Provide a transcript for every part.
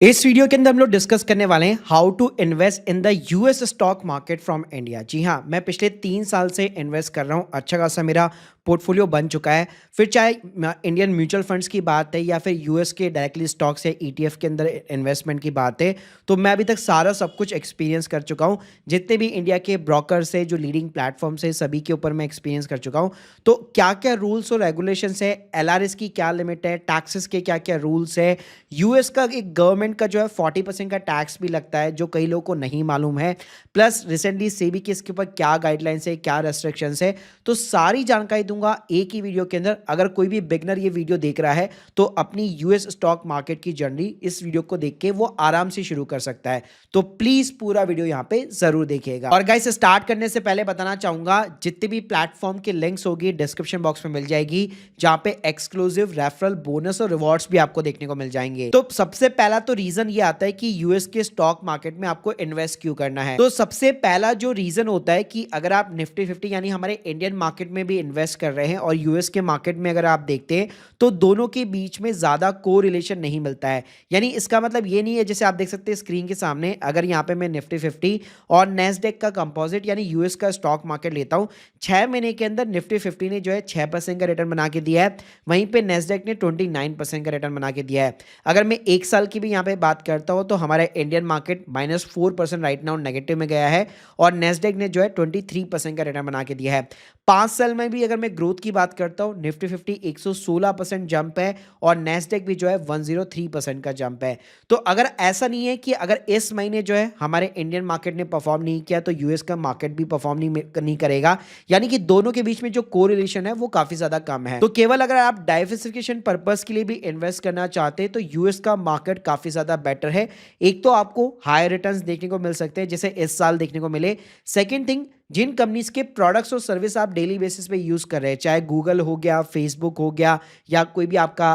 इस वीडियो के अंदर हम लोग डिस्कस करने वाले हैं how to invest in the US stock market from India. जी हाँ, मैं पिछले 3 साल से इन्वेस्ट कर रहा हूँ। अच्छा खासा मेरा पोर्टफोलियो बन चुका है। फिर चाहे इंडियन म्यूचुअल फंड्स की बात है या फिर यूएस के डायरेक्टली स्टॉक्स या ईटीएफ के अंदर इन्वेस्टमेंट की बात है, तो मैं अभी तक सारा सब कुछ एक्सपीरियंस कर चुका हूँ। जितने भी इंडिया के ब्रोकर्स है, जो लीडिंग प्लेटफॉर्म्स है, सभी के ऊपर मैं एक्सपीरियंस कर चुका हूँ। तो क्या क्या रूल्स और रेगुलेशंस है, एलआरएस की क्या लिमिट है, टैक्सेस के क्या क्या रूल्स है, यूएस का एक गवर्नमेंट का जो है 40% का टैक्स भी लगता है जो कई लोगों को नहीं मालूम है। प्लस रिसेंटली सेबी के इसके ऊपर क्या गाइडलाइंस है, क्या रेस्ट्रिक्शंस है, तो सारी जानकारी दूंगा एक ही वीडियो के अंदर। अगर कोई भी बिगनर ये वीडियो देख रहा है तो अपनी यूएस स्टॉक मार्केट की जर्नी इस वीडियो को देख के वो आराम से शुरू कर सकता है। तो प्लीज पूरा वीडियो यहाँ पे जरूर देखिएगा। और गाइस, स्टार्ट करने से पहले बताना चाहूंगा जितने भी प्लेटफॉर्म के लिंक्स होगी डिस्क्रिप्शन बॉक्स में मिल जाएगी, जहां पे एक्सक्लूसिव रेफरल बोनस और रिवॉर्ड्स भी आपको देखने को मिल जाएंगे। तो सबसे पहला तो रीजन ये आता है कि यूएस के स्टॉक मार्केट में आपको इन्वेस्ट क्यों करना है। तो सबसे पहला जो रीजन होता है कि अगर आप निफ्टी 50 यानी हमारे इंडियन मार्केट में भी इन्वेस्ट कर रहे हैं और यूएस के मार्केट में अगर आप देखते हैं तो दोनों के बीच में ज्यादा कोरिलेशन नहीं मिलता है। यानी इसका मतलब ये नहीं है, जैसे आप देख सकते हैं स्क्रीन के सामने, अगर यहाँ पे मैं निफ्टी 50 और नेस्डेक का कंपोजिट यानी यूएस का स्टॉक मार्केट लेता हूँ, 6 महीने के अंदर निफ्टी 50 ने जो है 6% का रिटर्न बना के दिया है, वहीं पे नेस्डेक ने 29% का रिटर्न बना के दिया है। अगर मैं एक साल की भी यहाँ पे बात करता हूँ तो हमारा Indian market -4% right now negative में गया है और नेस्डेक ने जो है 23% का रिटर्न बना के दिया है। 5 साल में भी अगर मैं ग्रोथ की बात करता हूँ, निफ्टी 50 116% जंप है और नेस्डेक भी जो है 103% का जंप है। तो अगर ऐसा नहीं है कि अगर इस महीने जो है हमारे इंडियन मार्केट ने परफॉर्म नहीं किया तो यूएस का मार्केट भी परफॉर्म नहीं करेगा, यानी कि दोनों के बीच में जो कोरिलेशन है वो काफी ज्यादा कम है। तो केवल अगर आप डाइवर्सिफिकेशन पर्पस के लिए भी इन्वेस्ट करना चाहते हैं तो यूएस का मार्केट काफी ज्यादा बेटर है। एक तो आपको हाई रिटर्न्स देखने को मिल सकते हैं जैसे इस साल देखने को मिले। सेकंड थिंग, जिन कंपनीज के प्रोडक्ट्स और सर्विस आप डेली बेसिस पे यूज कर रहे हैं, चाहे गूगल हो गया, फेसबुक हो गया, या कोई भी आपका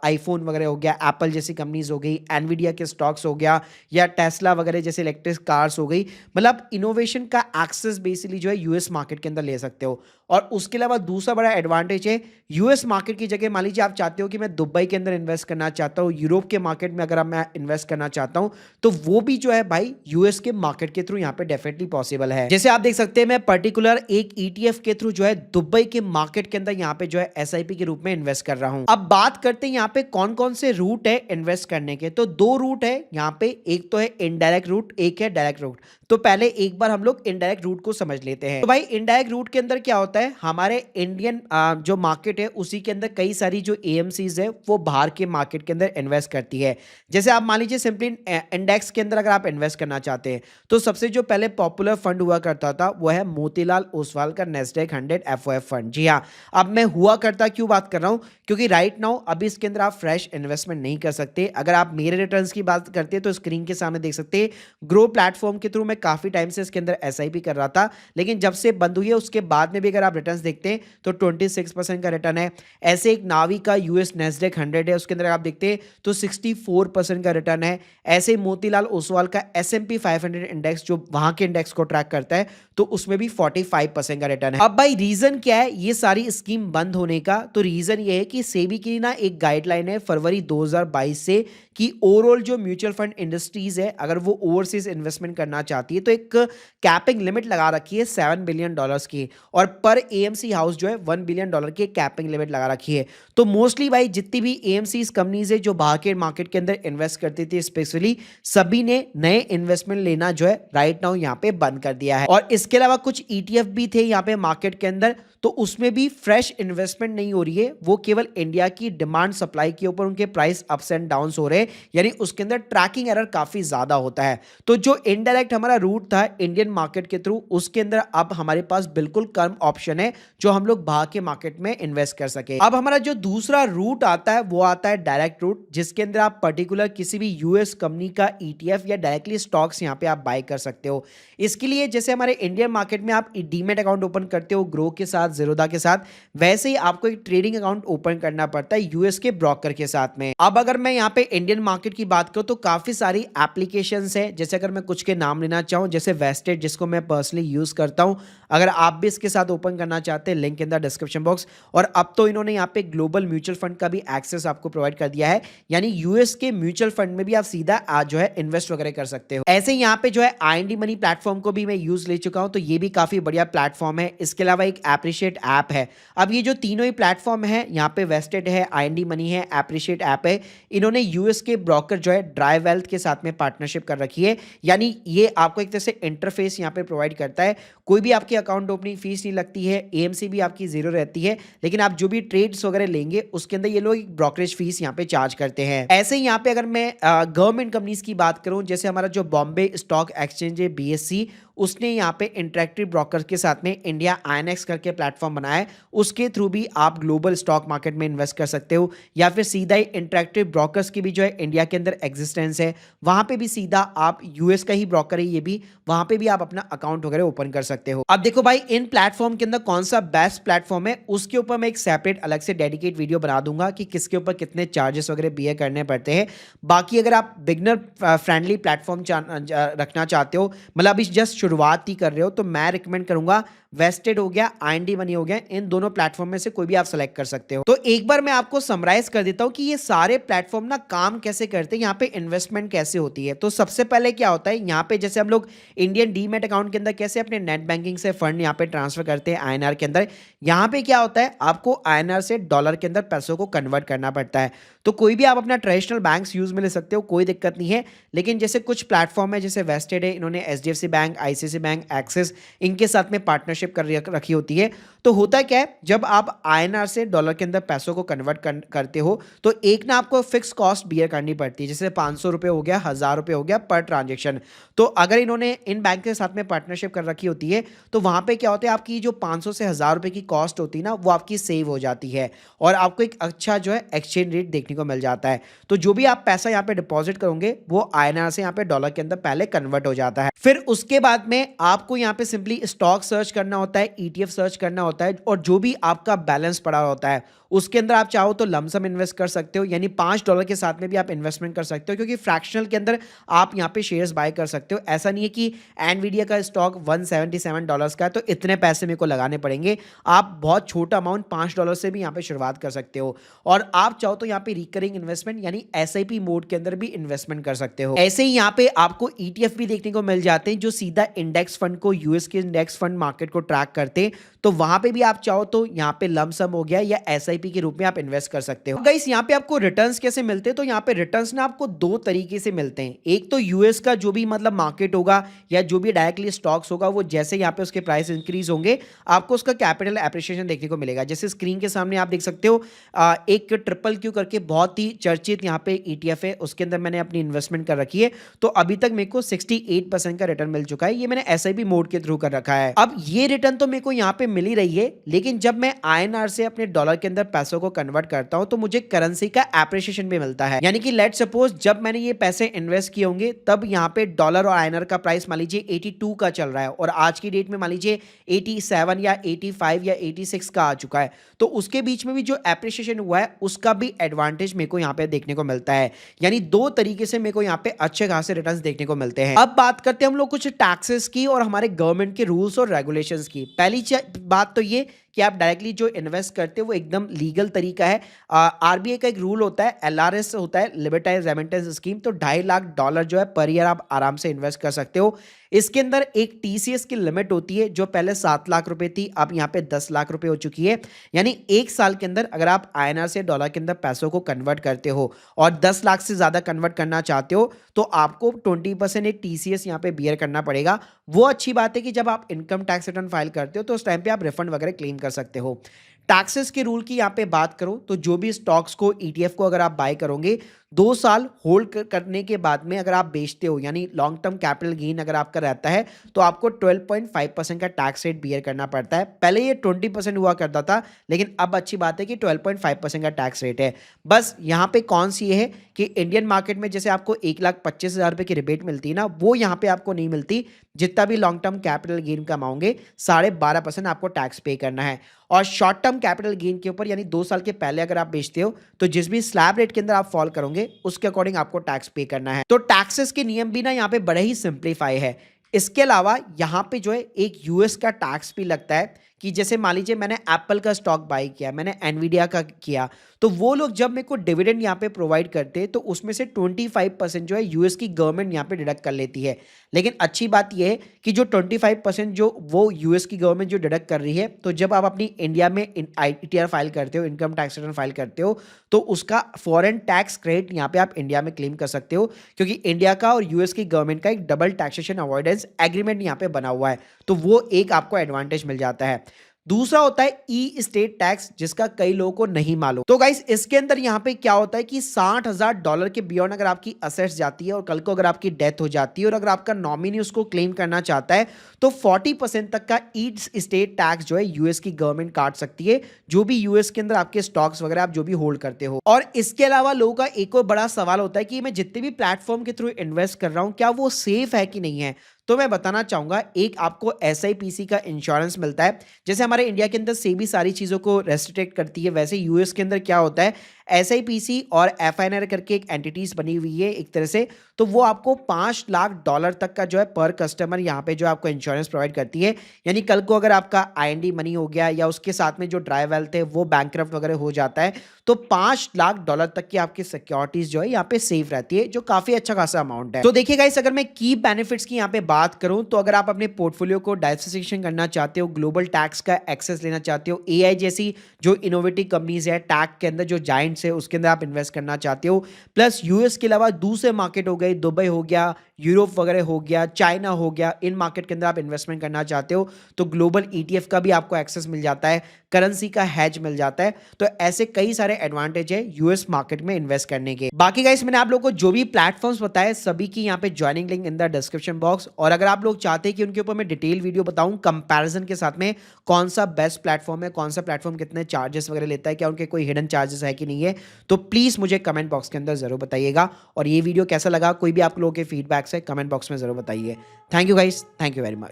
आईफोन वगैरह हो गया, एप्पल जैसी कंपनीज हो गई, एनवीडिया के स्टॉक्स हो गया, या टेस्ला वगैरह जैसे इलेक्ट्रिक कार्स हो गई, मतलब इनोवेशन का एक्सेस बेसिकली जो है यूएस मार्केट के अंदर ले सकते हो। और उसके अलावा दूसरा बड़ा एडवांटेज है, यूएस मार्केट की जगह मान लीजिए आप चाहते हो कि मैं दुबई के अंदर इन्वेस्ट करना चाहता हूँ, यूरोप के मार्केट में अगर मैं इन्वेस्ट करना चाहता हूँ, तो वो भी जो है भाई यूएस के मार्केट के थ्रू यहाँ पे डेफिनेटली पॉसिबल है। जैसे आप देख सकते हैं मैं पर्टिकुलर एक ईटीएफ के थ्रू जो है दुबई के मार्केट के अंदर यहाँ पे जो है एसआईपी के रूप में इन्वेस्ट कर रहा हूँ। अब बात करते हैं यहाँ पे कौन कौन से रूट है इन्वेस्ट करने के। तो दो रूट है यहाँ पे, एक तो है इनडायरेक्ट रूट, एक है डायरेक्ट रूट। तो पहले एक बार हम लोग इनडायरेक्ट रूट को समझ लेते हैं। तो भाई इनडायरेक्ट रूट के अंदर क्या होता है, हमारे इंडियन जो मार्केट है उसी के अंदर कई सारी जो एएमसीज है वो बाहर के मार्केट के अंदर इन्वेस्ट करती है। जैसे आप मान लीजिए सिंपली इंडेक्स के अंदर अगर आप इन्वेस्ट करना चाहते हैं तो सबसे जो पहले पॉपुलर फंड हुआ करता था वो है मोतीलाल ओसवाल का नेस्डेक 100 एफओएफ फंड। जी हाँ, अब मैं हुआ करता क्यों बात कर रहा हूं, क्योंकि राइट नाउ अभी इसके अंदर आप फ्रेश इन्वेस्टमेंट नहीं कर सकते। अगर आप मेरे रिटर्न्स की बात करते हैं तो स्क्रीन के सामने देख सकते हैं, ग्रो प्लेटफॉर्म के थ्रू मैं काफी टाइम से इसके अंदर एसआईपी कर रहा था, लेकिन जब से बंद हुई है उसके बाद में भी अगर आप रिटर्न्स देखते हैं तो 26% का रिटर्न है। ऐसे एक नावी का यूएस नेस्डेक 100 है, उसके अंदर आप देखते हैं तो 64% का रिटर्न है। ऐसे ही मोतीलाल ओसवाल का एसएमपी 500 इंडेक्स जो वहां के इंडेक्स को ट्रैक करता है तो उसमें भी 45% का रिटर्न है। अब भाई रीजन क्या है ये सारी स्कीम बंद होने का, तो रीजन ये है कि सेबी की ना एक गाइडलाइन है फरवरी 2022 से कि ओवरऑल जो म्यूचुअल फंड इंडस्ट्रीज है अगर वो ओवरसीज इन्वेस्टमेंट करना चाहती है तो एक कैपिंग लिमिट लगा रखी है $7 बिलियन की, और पर एएमसी हाउस जो है $1 बिलियन की कैपिंग लिमिट लगा रखी है। तो मोस्टली भाई जितनी भी एएमसी कंपनीज है जो बाहर के मार्केट के अंदर इन्वेस्ट करती थी स्पेशली, सभी ने नए इन्वेस्टमेंट लेना जो है राइट नाउ यहाँ पे बंद कर दिया है। और इसके अलावा कुछ ईटीएफ भी थे यहाँ पे मार्केट के अंदर, तो उसमें भी फ्रेश इन्वेस्टमेंट नहीं हो रही है, वो केवल इंडिया की डिमांड सप्लाई के ऊपर उनके प्राइस अप्स एंड डाउन्स हो रहे हैं, यानी उसके अंदर ट्रैकिंग एरर काफी ज्यादा होता है। तो जो इनडायरेक्ट हमारा रूट था इंडियन मार्केट के थ्रू, उसके अंदर अब हमारे पास बिल्कुल कम ऑप्शन है जो हम लोग बाहर के मार्केट में इन्वेस्ट कर सके। अब हमारा जो दूसरा रूट आता है वो आता है डायरेक्ट रूट, जिसके अंदर आप पर्टिकुलर किसी भी यूएस कंपनी का ईटीएफ या डायरेक्टली स्टॉक्स यहाँ पे आप बाय कर सकते हो। इसके लिए जैसे हमारे इंडियन मार्केट में आप डीमेट अकाउंट ओपन करते हो ग्रो के साथ, ज़ीरोधा के साथ, वैसे ही आपको एक ट्रेडिंग अकाउंट ओपन करना पड़ता है यूएस के ब्रोकर के साथ में। अब अगर मैं यहाँ पे इंडियन मार्केट की बात करूँ तो काफ़ी सारी एप्लीकेशंस है, जैसे अगर मैं कुछ के नाम लेना चाहूँ, जैसे वेस्टेड जिसको मैं पर्सनली यूज़ करता हूँ। अगर आप भी इसके साथ ओपन करना चाहते हैं, link in the description box. और अब तो इन्होंने यहाँ पे ग्लोबल म्यूचुअल फंड का भी एक्सेस आपको प्रोवाइड कर दिया है, यानी यूएस के म्यूचुअल फंड में भी आप सीधा आज जो है इन्वेस्ट वगैरह कर सकते हो। ऐसे ही यहाँ पे जो है आईएनडी मनी प्लेटफॉर्म को भी मैं यूज ले चुका हूँ, तो ये भी काफी बढ़िया प्लेटफॉर्म है। इसके अलावा एक एप्रिशिएट ऐप है। अब ये जो तीनों ही प्लेटफॉर्म है, यहाँ पे वेस्टेड है, आईएनडी मनी है, एप्रिशिएट ऐप है, इन्होंने यूएस के ब्रोकर जो है ड्राई वेल्थ के साथ में पार्टनरशिप कर रखी है, यानी ये आपको एक तरह से इंटरफेस यहाँ पे प्रोवाइड करता है। कोई भी आपकी अकाउंट ओपनिंग फीस नहीं लगती है, एएमसी भी आपकी जीरो रहती है, लेकिन आप जो भी ट्रेड्स वगैरह लेंगे उसके अंदर ये लोग एक ब्रोकरेज फीस यहाँ पे चार्ज करते हैं। ऐसे ही यहाँ पे अगर मैं गवर्नमेंट कंपनीज की बात करूं, जैसे हमारा जो बॉम्बे स्टॉक एक्सचेंज है बीएससी, उसने यहाँ पे इंटरेक्टिव ब्रोकर के साथ में इंडिया आईएनएक्स करके प्लेटफॉर्म बनाया है, उसके थ्रू भी आप ग्लोबल स्टॉक मार्केट में इन्वेस्ट कर सकते हो। या फिर सीधा ही इंटरेक्टिव ब्रोकर्स की भी जो है इंडिया के अंदर एग्जिस्टेंस है, वहां पे भी सीधा आप यूएस का ही ब्रोकर है ये भी, वहां पे भी आप अपना अकाउंट वगैरह ओपन कर सकते हो। अब देखो भाई, इन प्लेटफॉर्म के अंदर कौन सा बेस्ट प्लेटफॉर्म है, उसके ऊपर मैं एक सेपरेट अलग से डेडिकेट वीडियो बना दूंगा कि किसके ऊपर कितने चार्जेस वगैरह बियर करने पड़ते हैं। बाकी अगर आप बिगनर फ्रेंडली प्लेटफॉर्म रखना चाहते हो, मतलब अभी जस्ट शुरुआत ही कर रहे हो, तो मैं रिकमेंड करूंगा वेस्टेड हो गया, आईएनडी मनी हो गया, इन दोनों प्लेटफॉर्म में से कोई भी आप सेलेक्ट कर सकते हो। तो एक बार मैं आपको समराइज कर देता हूं कि ये सारे प्लेटफॉर्म ना काम कैसे करते हैं, यहाँ पे इन्वेस्टमेंट कैसे होती है। तो सबसे पहले क्या होता है, यहाँ पे जैसे हम लोग इंडियन डीमैट अकाउंट के अंदर कैसे अपने नेट बैंकिंग से फंड यहाँ पे ट्रांसफर करते हैं आईएनआर के अंदर, यहाँ पे क्या होता है, आपको आईएनआर से डॉलर के अंदर पैसों को कन्वर्ट करना पड़ता है। तो कोई भी आप अपना ट्रेडिशनल बैंक्स यूज में ले सकते हो, कोई दिक्कत नहीं है। लेकिन जैसे कुछ प्लेटफॉर्म है, जैसे वेस्टेड है, इन्होंने HDFC bank, ICICI bank, axis, इनके साथ में पार्टनरशिप कर रखी होती है। तो होता क्या है, जब आप आईएनआर से डॉलर के अंदर पैसों को कन्वर्ट करते हो, तो एक ना आपको फिक्स कॉस्ट बियर करनी पड़ती है, जैसे 500 रुपये हो गया, 1000 रुपये हो गया पर ट्रांजेक्शन। तो अगर इन्होंने इन बैंक के साथ में पार्टनरशिप कर रखी होती है, तो वहां पे क्या होता है, आपकी जो 500 से 1000 रुपये की कॉस्ट होती है ना, वो आपकी सेव हो जाती है और आपको एक अच्छा जो है एक्सचेंज रेट देखने को मिल जाता है। तो जो भी आप पैसा यहाँ पे डिपॉजिट करोगे, वो आईएनआर से यहाँ पे डॉलर के अंदर पहले कन्वर्ट हो जाता है। फिर उसके बाद में आपको यहाँ पे सिंपली स्टॉक सर्च करना होता है, ईटीएफ सर्च करना होता है, और जो भी आपका बैलेंस पड़ा होता है उसके अंदर आप चाहो तो लमसम इन्वेस्ट कर सकते हो, यानी $5 के साथ में भी आप इन्वेस्टमेंट कर सकते हो, क्योंकि फ्रैक्शनल के अंदर आप यहाँ पे शेयर्स बाय कर सकते हो। ऐसा नहीं है कि एनवीडिया का स्टॉक $177 का है तो इतने पैसे मेरे को लगाने पड़ेंगे। आप बहुत छोटा अमाउंट $5 से भी यहाँ पे शुरुआत कर सकते हो, और आप चाहो तो यहाँ पे रिकरिंग इन्वेस्टमेंट यानी एसआईपी मोड के अंदर भी इन्वेस्टमेंट कर सकते हो। ऐसे ही यहाँ पे आपको ईटीएफ भी देखने को मिल जाते हैं, जो सीधा इंडेक्स फंड को, यूएस के इंडेक्स फंड मार्केट को ट्रैक करते हैं। तो वहां पे भी आप चाहो तो यहाँ पे लमसम हो गया या एसआईपी के रूप में आप इन्वेस्ट कर सकते हो। गाइस, यहाँ पे आपको रिटर्न्स कैसे मिलते हैं, तो यहाँ पे रिटर्न्स ना आपको दो तरीके से मिलते हैं। एक तो यूएस का जो भी मतलब मार्केट होगा या जो भी डायरेक्टली स्टॉक्स होगा, वो जैसे यहाँ पे उसके प्राइस इंक्रीज होंगे, आपको उसका कैपिटल एप्रिसिएशन देखने को मिलेगा। जैसे स्क्रीन के सामने आप देख सकते हो, एक ट्रिपल क्यू करके बहुत ही चर्चित यहाँ पे ईटीएफ है, उसके अंदर मैंने अपनी इन्वेस्टमेंट कर रखी है। तो अभी तक मेरे को 68% का रिटर्न मिल चुका है, ये मैंने एसआईपी मोड के थ्रू कर रखा है। अब ये रिटर्न तो मेरे को यहाँ पे मिल ही रही है, लेकिन जब मैं आईएनआर से अपने डॉलर के अंदर पैसों को कन्वर्ट करता हूं, तो मुझे करेंसी का एप्रिसिएशन भी मिलता है। यानी कि लेट सपोज जब मैंने ये पैसे इन्वेस्ट किए होंगे, तब यहाँ पे डॉलर और आईएनआर का प्राइस मान लीजिए 82 का चल रहा है, और आज की डेट में मान लीजिए 87 या 85 या 86 का आ चुका है। तो उसके बीच में भी जो एप्रिसिएशन हुआ है, उसका भी एडवांटेज मेरे को यहाँ पे देखने को मिलता है। यानी दो तरीके से मेरे को यहाँ पे अच्छे खासे रिटर्न्स देखने को मिलते हैं। अब बात करते हैं हम लोग कुछ टैक्सेस की और हमारे गवर्नमेंट के रूल्स और रेगुलेशंस की। पहली बात तो ये कि आप डायरेक्टली जो इन्वेस्ट करते हो वो एकदम लीगल तरीका है। आरबीआई का एक रूल होता है, एलआरएस होता है, लिबर्टाइज रेमिटेंस स्कीम, तो $2.5 लाख जो है पर ईयर आप आराम से इन्वेस्ट कर सकते हो। इसके अंदर एक टीसीएस की लिमिट होती है, जो पहले 7 लाख रुपए थी, अब यहाँ पे 10 लाख रुपए हो चुकी है। यानी एक साल के अंदर अगर आप आईएनआर से डॉलर के अंदर पैसों को कन्वर्ट करते हो और 10 लाख से ज्यादा कन्वर्ट करना चाहते हो, तो आपको 20% एक टीसीएस यहाँ पे बियर करना पड़ेगा। वो अच्छी बात है कि जब आप इनकम टैक्स रिटर्न फाइल करते हो तो उस टाइम पे आप रिफंड वगैरह क्लेम कर सकते हो। टैक्सेस के रूल की यहाँ पे बात करूं तो जो भी स्टॉक्स को ईटीएफ को अगर आप बाय करोगे 2 साल होल्ड करने के बाद में अगर आप बेचते हो यानी लॉन्ग टर्म कैपिटल गेन अगर आपका रहता है तो आपको 12.5% का टैक्स रेट बियर करना पड़ता है। पहले ये 20% हुआ करता था लेकिन अब अच्छी बात है कि 12.5% का टैक्स रेट है। बस यहाँ पे कौन सी ये है कि इंडियन मार्केट में जैसे आपको 1,25,000 रुपये की रिबेट मिलती है ना, वो यहाँ पे आपको नहीं मिलती। जितना भी लॉन्ग टर्म कैपिटल गेन कमाओगे 12.5% आपको टैक्स पे करना है। और शॉर्ट टर्म कैपिटल गेन के ऊपर यानी 2 साल के पहले अगर आप बेचते हो तो जिस भी स्लैब रेट के अंदर आप फॉल करोगे उसके अकॉर्डिंग आपको टैक्स पे करना है। तो टैक्सेस के नियम भी ना यहाँ पे बड़े ही सिंप्लीफाई है। इसके अलावा यहाँ पे जो है एक यूएस का टैक्स भी लगता है कि जैसे मान लीजिए मैंने एप्पल का स्टॉक बाई किया, मैंने एनवीडिया का किया, तो वो लोग जब मेरे को डिविडेंड यहाँ पे प्रोवाइड करते हैं तो उसमें से 25% जो है यूएस की गवर्नमेंट यहाँ पे डिडक्ट कर लेती है। लेकिन अच्छी बात यह है कि जो 25% जो वो यूएस की गवर्नमेंट जो डिडक्ट कर रही है, तो जब आप अपनी इंडिया में आईटीआर फाइल करते हो, इनकम टैक्स रिटर्न फाइल करते हो, तो उसका फॉरेन टैक्स क्रेडिट यहाँ पे आप इंडिया में क्लेम कर सकते हो क्योंकि इंडिया का और यूएस की गवर्नमेंट का एक डबल टैक्सेशन अवॉइडेंस एग्रीमेंट यहाँ पे बना हुआ है, तो वो एक आपको एडवांटेज मिल जाता है। दूसरा होता है ई स्टेट टैक्स, जिसका कई लोगों को नहीं मालूम। तो गाइस इसके अंदर यहाँ पे क्या होता है कि $60,000 के बियॉन्ड अगर आपकी असेट्स जाती है और कल को अगर आपकी डेथ हो जाती है और अगर आपका नॉमिनी उसको क्लेम करना चाहता है तो 40% तक का ई स्टेट टैक्स जो है यूएस की गवर्नमेंट काट सकती है, जो भी यूएस के अंदर आपके स्टॉक्स वगैरह आप जो भी होल्ड करते हो। और इसके अलावा लोगों का एक और बड़ा सवाल होता है कि मैं जितने भी प्लेटफॉर्म के थ्रू इन्वेस्ट कर रहा हूं क्या वो सेफ है कि नहीं है। तो मैं बताना चाहूंगा, एक आपको एसआईपीसी का इंश्योरेंस मिलता है। जैसे हमारे इंडिया के अंदर सेबी सारी चीजों को रेस्ट्रिक्ट करती है, वैसे यूएस के अंदर क्या होता है, एसआईपीसी और एफआईएनआर करके एक एंटिटीज बनी हुई है एक तरह से, तो वो आपको $5 लाख तक का जो है पर कस्टमर यहाँ पे जो आपको इंश्योरेंस प्रोवाइड करती है। यानी कल को अगर आपका आईएनडी मनी हो गया या उसके साथ में जो ड्राई वेल्थ है वो बैंकक्रप्ट वगैरह हो जाता है तो $5 लाख तक की आपकी सिक्योरिटीज जो है यहाँ पे सेफ रहती है, जो काफी अच्छा खासा अमाउंट है। तो देखिए गाइस, अगर मैं की बेनिफिट्स की यहाँ पे बात करूं तो अगर आप अपने पोर्टफोलियो को डाइवर्सिफिकेशन करना चाहते हो, ग्लोबल टैक्स का एक्सेस लेना चाहते हो, एआई जैसी जो इनोवेटिव कंपनीज है टैग के अंदर जो जाइंट्स है उसके अंदर आप इन्वेस्ट करना चाहते हो, प्लस यूएस के अलावा दूसरे मार्केट हो गए, दुबई हो गया, यूरोप वगैरह हो गया, चाइना हो गया, इन मार्केट के अंदर आप इन्वेस्टमेंट करना चाहते हो तो ग्लोबल ईटीएफ का भी आपको एक्सेस मिल जाता है, करेंसी का हैज मिल जाता है। तो ऐसे कई सारे एडवांटेज है यूएस मार्केट में इन्वेस्ट करने के। बाकी गाइस मैंने आप लोगों को जो भी प्लेटफॉर्म्स बताए सभी की यहाँ पे joining link in the description box, और अगर आप लोग चाहते हैं कि उनके ऊपर मैं डिटेल वीडियो बताऊं कंपैरिजन के साथ में कौन सा बेस्ट प्लेटफॉर्म है, कौन सा प्लेटफॉर्म कितने चार्जेस वगैरह लेता है, क्या उनके कोई हिडन चार्जेस है कि नहीं है, तो प्लीज मुझे कमेंट बॉक्स के अंदर जरूर बताइएगा। और ये वीडियो कैसा लगा, कोई भी आप लोगों के फीडबैक्स है कमेंट बॉक्स में जरूर बताइए। Thank you guys, thank you very much.